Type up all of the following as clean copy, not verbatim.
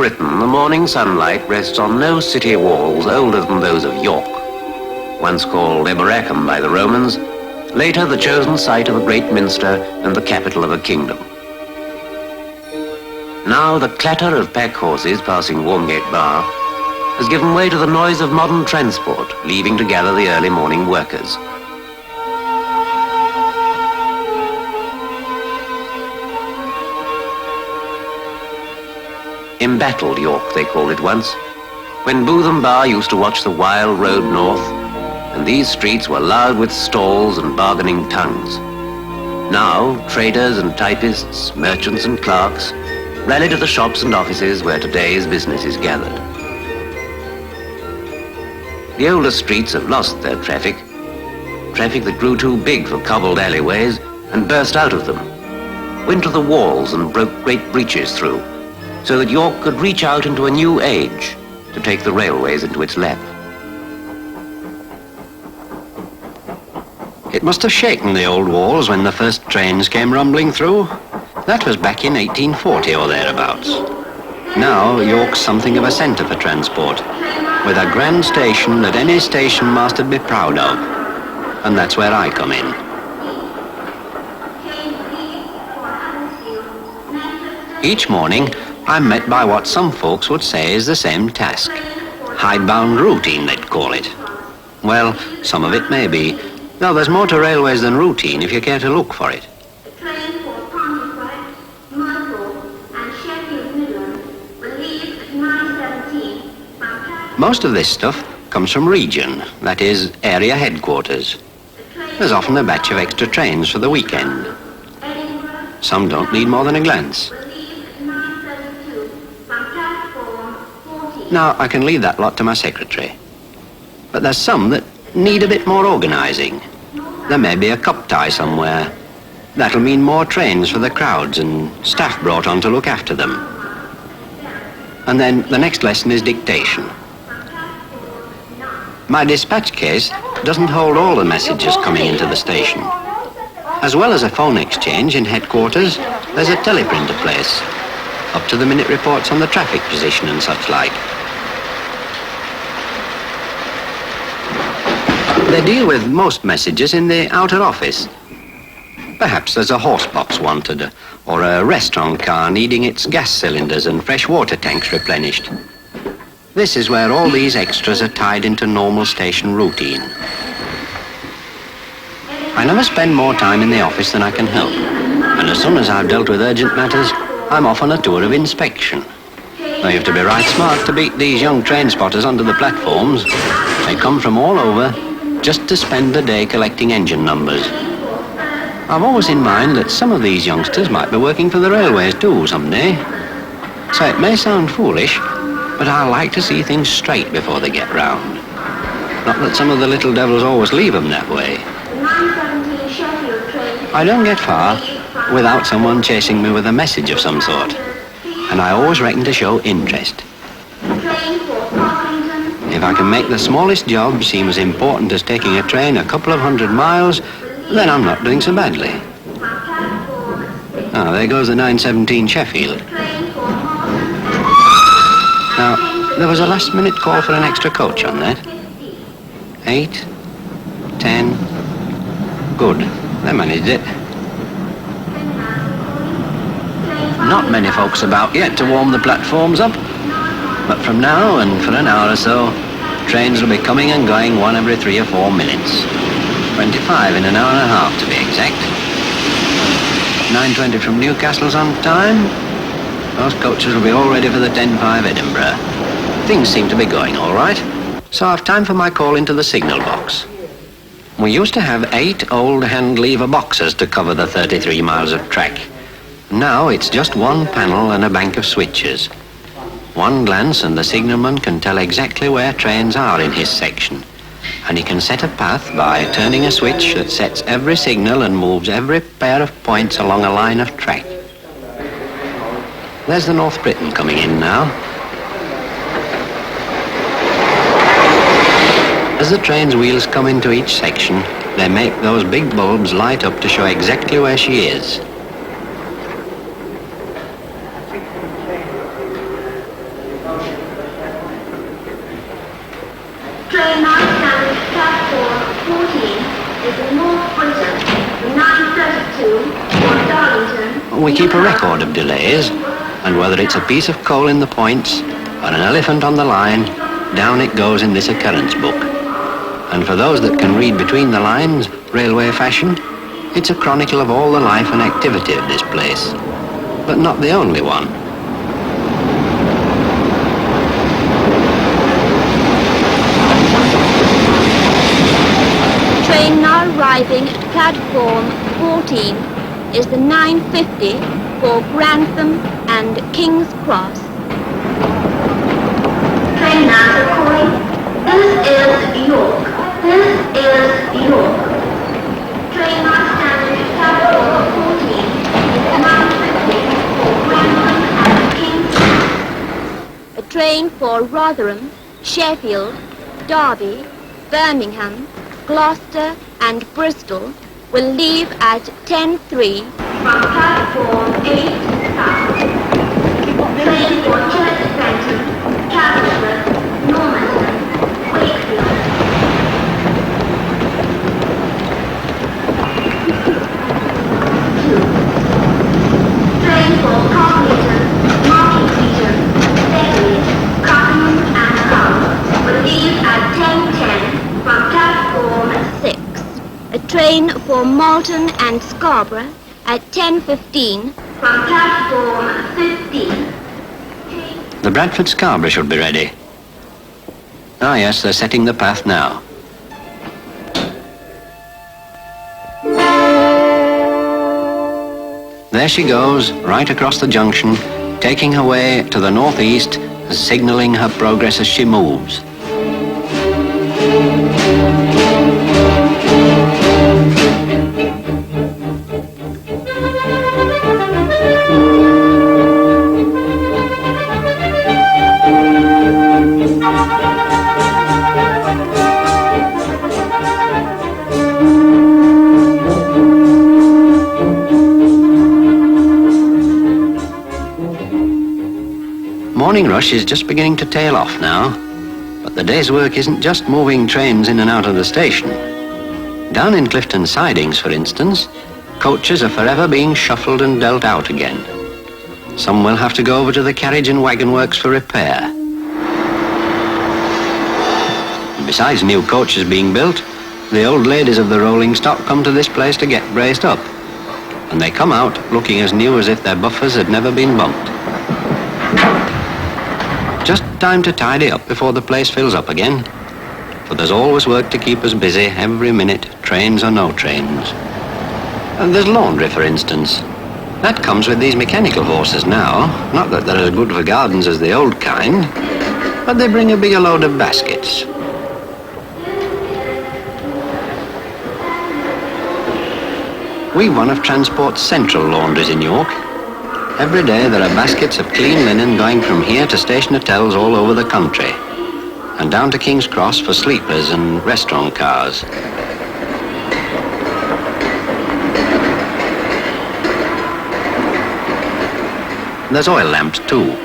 Britain, the morning sunlight rests on no city walls older than those of York, once called Eboracum by the Romans, later the chosen site of a great minster and the capital of a kingdom. Now the clatter of pack horses passing Warmgate Bar has given way to the noise of modern transport, leaving to gather the early morning workers. Embattled York, they called it once, when Booth and Bar used to watch the wild road north, and these streets were loud with stalls and bargaining tongues. Now, traders and typists, merchants and clerks rally to the shops and offices where today's business is gathered. The older streets have lost their traffic that grew too big for cobbled alleyways and burst out of them, went to the walls and broke great breaches through, so that York could reach out into a new age to take the railways into its lap. It must have shaken the old walls when the first trains came rumbling through. That was back in 1840 or thereabouts. Now York's something of a centre for transport, with a grand station that any station master'd be proud of. And that's where I come in. Each morning, I'm met by what some folks would say is the same task. Hidebound routine, they'd call it. Well, some of it may be, though there's more to railways than routine if you care to look for it. Most of this stuff comes from region, that is, area headquarters. There's often a batch of extra trains for the weekend. Some don't need more than a glance. Now, I can leave that lot to my secretary. But there's some that need a bit more organising. There may be a cup tie somewhere. That'll mean more trains for the crowds and staff brought on to look after them. And then the next lesson is dictation. My dispatch case doesn't hold all the messages coming into the station. As well as a phone exchange in headquarters, there's a teleprinter place, up to the minute reports on the traffic position and such like. They deal with most messages in the outer office. Perhaps there's a horse box wanted, or a restaurant car needing its gas cylinders and fresh water tanks replenished. This is where all these extras are tied into normal station routine. I never spend more time in the office than I can help, and as soon as I've dealt with urgent matters, I'm off on a tour of inspection. Now you have to be right smart to beat these young train spotters onto the platforms. They come from all over just to spend the day collecting engine numbers. I've always in mind that some of these youngsters might be working for the railways too someday. So it may sound foolish, but I like to see things straight before they get round. Not that some of the little devils always leave them that way. I don't get far without someone chasing me with a message of some sort, and I always reckon to show interest. If I can make the smallest job seem as important as taking a train a couple of 100 miles, then I'm not doing so badly. Ah, there goes the 917 Sheffield. Now, there was a last-minute call for an extra coach on that. 8, 10, good, they managed it. Not many folks about yet to warm the platforms up, but from now and for an hour or so, trains will be coming and going one every 3 or 4 minutes. 25 in an hour and a half to be exact. 9:20 from Newcastle's on time. Those coaches will be all ready for the 10:05 Edinburgh. Things seem to be going all right, so I've time for my call into the signal box. We used to have 8 old hand lever boxes to cover the 33 miles of track. Now it's just one panel and a bank of switches. One glance and the signalman can tell exactly where trains are in his section. And he can set a path by turning a switch that sets every signal and moves every pair of points along a line of track. There's the North Briton coming in now. As the train's wheels come into each section, they make those big bulbs light up to show exactly where she is. We keep a record of delays, and whether it's a piece of coal in the points or an elephant on the line, down it goes in this occurrence book. And for those that can read between the lines, railway fashion, it's a chronicle of all the life and activity of this place, but not the only one. Train now arriving at platform 14 is the 9:50 for Grantham and King's Cross. Train now calling. This is York. This is York. Train now standing at platform 14 is the 9:50 for Grantham and King's Cross. A train for Rotherham, Sheffield, Derby, Birmingham, Gloucester and Bristol will leave at 10:03 from platform 8 south. Train for Church Benton, Carisbrooke, Normanton, Wakefield. Train for Congleton, Markington, Beverley, Cotton and Hull will leave at 10:10 from platform 6. A train for Malton and Scarborough at 10:15 from platform 15. The Bradford Scarborough should be ready. Ah yes, they're setting the path now. There she goes, right across the junction, taking her way to the northeast, signalling her progress as she moves. Morning rush is just beginning to tail off now, but the day's work isn't just moving trains in and out of the station. Down in Clifton Sidings, for instance, coaches are forever being shuffled and dealt out again. Some will have to go over to the carriage and wagon works for repair. And besides new coaches being built, the old ladies of the rolling stock come to this place to get braced up, and they come out looking as new as if their buffers had never been bumped. Just time to tidy up before the place fills up again, for there's always work to keep us busy every minute, trains or no trains. And there's laundry, for instance. That comes with these mechanical horses now. Not that they're as good for gardens as the old kind, but they bring a bigger load of baskets. We're one of Transport's central laundries in York. Every day there are baskets of clean linen going from here to station hotels all over the country, and down to King's Cross for sleepers and restaurant cars. There's oil lamps too.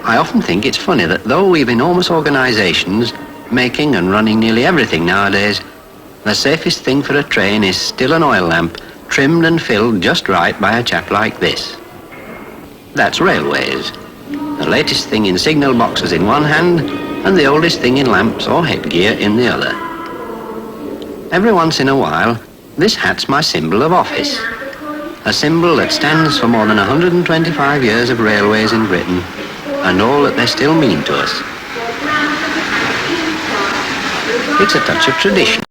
I often think it's funny that though we've enormous organisations making and running nearly everything nowadays, the safest thing for a train is still an oil lamp trimmed and filled just right by a chap like this. That's railways. The latest thing in signal boxes in one hand and the oldest thing in lamps or headgear in the other. Every once in a while, this hat's my symbol of office. A symbol that stands for more than 125 years of railways in Britain and all that they still mean to us. It's a touch of tradition.